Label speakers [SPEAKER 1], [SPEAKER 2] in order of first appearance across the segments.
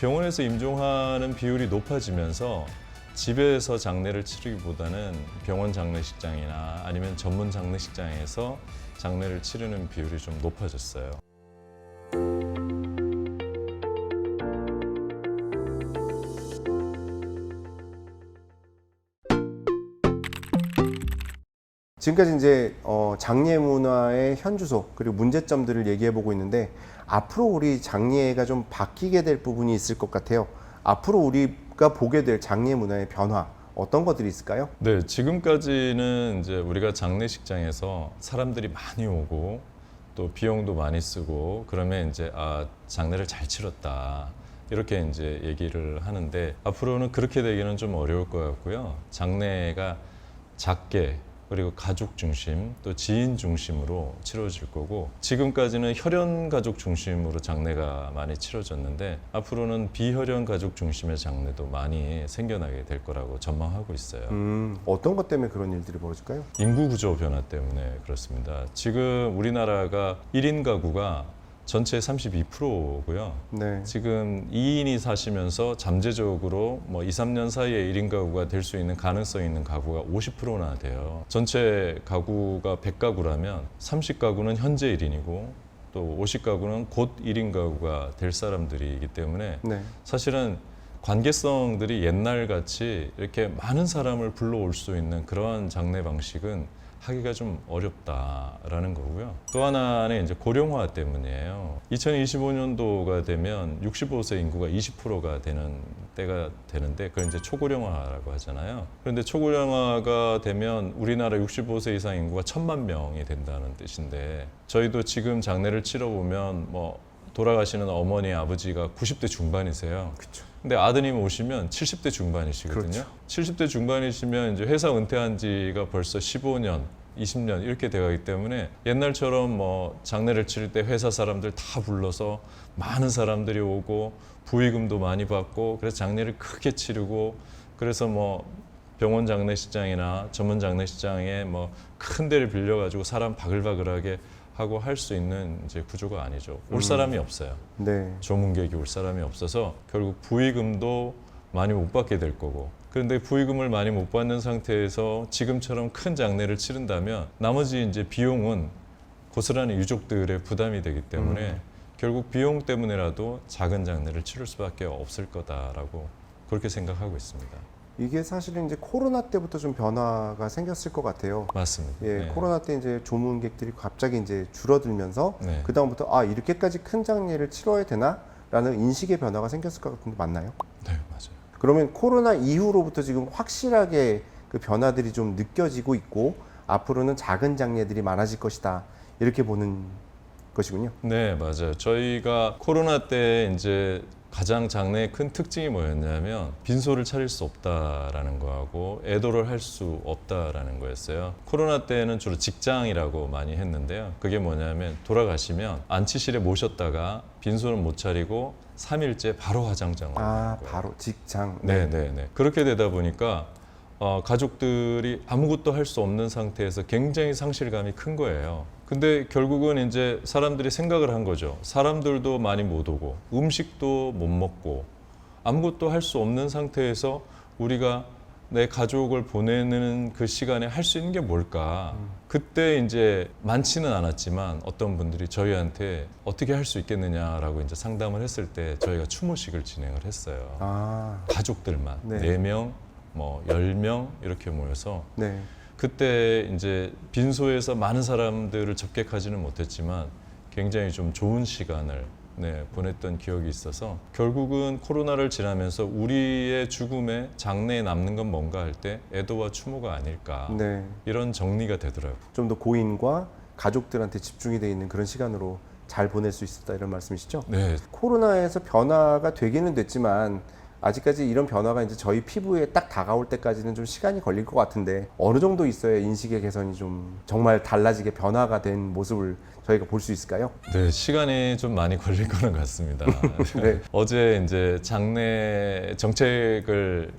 [SPEAKER 1] 병원에서 임종하는 비율이 높아지면서 집에서 장례를 치르기보다는 병원 장례식장이나 아니면 전문 장례식장에서 장례를 치르는 비율이 좀 높아졌어요.
[SPEAKER 2] 지금까지 이제 장례 문화의 현주소 그리고 문제점들을 얘기해 보고 있는데 앞으로 우리 장례가 좀 바뀌게 될 부분이 있을 것 같아요. 앞으로 우리가 보게 될 장례 문화의 변화 어떤 것들이 있을까요?
[SPEAKER 1] 네, 지금까지는 이제 우리가 장례식장에서 사람들이 많이 오고 또 비용도 많이 쓰고 그러면 이제 장례를 잘 치렀다. 이렇게 이제 얘기를 하는데 앞으로는 그렇게 되기는 좀 어려울 것 같고요. 장례가 작게 그리고 가족 중심 또 지인 중심으로 치러질 거고 지금까지는 혈연 가족 중심으로 장례가 많이 치러졌는데 앞으로는 비혈연 가족 중심의 장례도 많이 생겨나게 될 거라고 전망하고 있어요.
[SPEAKER 2] 어떤 것 때문에 그런 일들이 벌어질까요?
[SPEAKER 1] 인구 구조 변화 때문에 그렇습니다. 지금 우리나라가 1인 가구가 전체의 32%고요.
[SPEAKER 2] 네.
[SPEAKER 1] 지금 2인이 사시면서 잠재적으로 뭐 2, 3년 사이에 1인 가구가 될 수 있는 가능성이 있는 가구가 50%나 돼요. 전체 가구가 100가구라면 30가구는 현재 1인이고 또 50가구는 곧 1인 가구가 될 사람들이기 때문에
[SPEAKER 2] 네.
[SPEAKER 1] 사실은 관계성들이 옛날같이 이렇게 많은 사람을 불러올 수 있는 그러한 장례 방식은 하기가 좀 어렵다라는 거고요. 또 하나는 이제 고령화 때문이에요. 2025년도가 되면 65세 인구가 20%가 되는 때가 되는데 그걸 이제 초고령화라고 하잖아요. 그런데 초고령화가 되면 우리나라 65세 이상 인구가 1,000만 명이 된다는 뜻인데 저희도 지금 장례를 치러보면 뭐 돌아가시는 어머니, 아버지가 90대 중반이세요.
[SPEAKER 2] 그렇죠.
[SPEAKER 1] 근데 아드님 오시면 70대 중반이시거든요.
[SPEAKER 2] 그렇죠.
[SPEAKER 1] 70대 중반이시면 이제 회사 은퇴한 지가 벌써 15년, 20년 이렇게 돼가기 때문에 옛날처럼 뭐 장례를 치를 때 회사 사람들 다 불러서 많은 사람들이 오고 부의금도 많이 받고 그래서 장례를 크게 치르고 그래서 뭐 병원 장례식장이나 전문 장례식장에 뭐 큰 데를 빌려가지고 사람 바글바글하게 하고 할 수 있는 이제 구조가 아니죠. 올 사람이 없어요.
[SPEAKER 2] 네.
[SPEAKER 1] 조문객이 올 사람이 없어서 결국 부의금도 많이 못 받게 될 거고 그런데 부의금을 많이 못 받는 상태에서 지금처럼 큰 장례를 치른다면 나머지 이제 비용은 고스란히 유족들의 부담이 되기 때문에 결국 비용 때문에라도 작은 장례를 치를 수밖에 없을 거다라고 그렇게 생각하고 있습니다.
[SPEAKER 2] 이게 사실은 이제 코로나 때부터 좀 변화가 생겼을 것 같아요.
[SPEAKER 1] 맞습니다.
[SPEAKER 2] 예,
[SPEAKER 1] 네.
[SPEAKER 2] 코로나 때 이제 조문객들이 갑자기 이제 줄어들면서
[SPEAKER 1] 네.
[SPEAKER 2] 그 다음부터 이렇게까지 큰 장례를 치러야 되나라는 인식의 변화가 생겼을 것 같은데 맞나요?
[SPEAKER 1] 네, 맞아요.
[SPEAKER 2] 그러면 코로나 이후로부터 지금 확실하게 그 변화들이 좀 느껴지고 있고 앞으로는 작은 장례들이 많아질 것이다 이렇게 보는 것이군요.
[SPEAKER 1] 네, 맞아요. 저희가 코로나 때 이제 가장 장례의 큰 특징이 뭐였냐면 빈소를 차릴 수 없다라는 거하고 애도를 할 수 없다라는 거였어요. 코로나 때는 주로 직장이라고 많이 했는데요. 그게 뭐냐면 돌아가시면 안치실에 모셨다가 빈소를 못 차리고 3일째 바로 화장장으로 가는 거예요.
[SPEAKER 2] 바로 직장.
[SPEAKER 1] 네. 그렇게 되다 보니까 가족들이 아무것도 할 수 없는 상태에서 굉장히 상실감이 큰 거예요. 근데 결국은 이제 사람들이 생각을 한 거죠. 사람들도 많이 못 오고 음식도 못 먹고 아무것도 할 수 없는 상태에서 우리가 내 가족을 보내는 그 시간에 할 수 있는 게 뭘까? 그때 이제 많지는 않았지만 어떤 분들이 저희한테 어떻게 할 수 있겠느냐라고 이제 상담을 했을 때 저희가 추모식을 진행을 했어요. 가족들만
[SPEAKER 2] 네.
[SPEAKER 1] 4명, 뭐 10명 이렇게 모여서
[SPEAKER 2] 네.
[SPEAKER 1] 그때 이제 빈소에서 많은 사람들을 접객하지는 못했지만 굉장히 좀 좋은 시간을 보냈던 기억이 있어서 결국은 코로나를 지나면서 우리의 죽음에 장래에 남는 건 뭔가 할 때 애도와 추모가 아닐까
[SPEAKER 2] 네.
[SPEAKER 1] 이런 정리가 되더라고요.
[SPEAKER 2] 좀 더 고인과 가족들한테 집중이 돼 있는 그런 시간으로 잘 보낼 수 있었다 이런 말씀이시죠?
[SPEAKER 1] 네,
[SPEAKER 2] 코로나에서 변화가 되기는 됐지만 아직까지 이런 변화가 이제 저희 피부에 딱 다가올 때까지는 좀 시간이 걸릴 것 같은데 어느 정도 있어야 인식의 개선이 좀 정말 달라지게 변화가 된 모습을 저희가 볼 수 있을까요?
[SPEAKER 1] 네, 시간이 좀 많이 걸릴 거는 같습니다.
[SPEAKER 2] 네.
[SPEAKER 1] 어제 이제 장례 정책을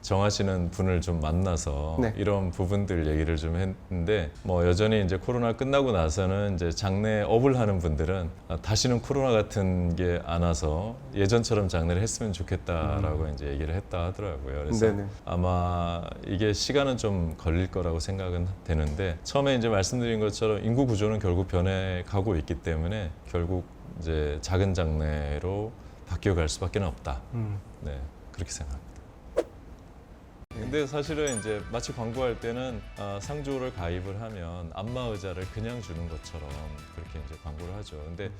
[SPEAKER 1] 정하시는 분을 좀 만나서
[SPEAKER 2] 네.
[SPEAKER 1] 이런 부분들 얘기를 좀 했는데 뭐 여전히 이제 코로나 끝나고 나서는 이제 장례업을 하는 분들은 다시는 코로나 같은 게 안 와서 예전처럼 장례를 했으면 좋겠다라고 이제 얘기를 했다 하더라고요. 그래서
[SPEAKER 2] 네네.
[SPEAKER 1] 아마 이게 시간은 좀 걸릴 거라고 생각은 되는데 처음에 이제 말씀드린 것처럼 인구 구조는 결국 변해가고 있기 때문에 결국 이제 작은 장례로 바뀌어 갈 수밖에 없다. 네, 그렇게 생각합니다. 근데 사실은 이제 마치 광고할 때는 상조를 가입을 하면 안마 의자를 그냥 주는 것처럼 그렇게 이제 광고를 하죠. 근데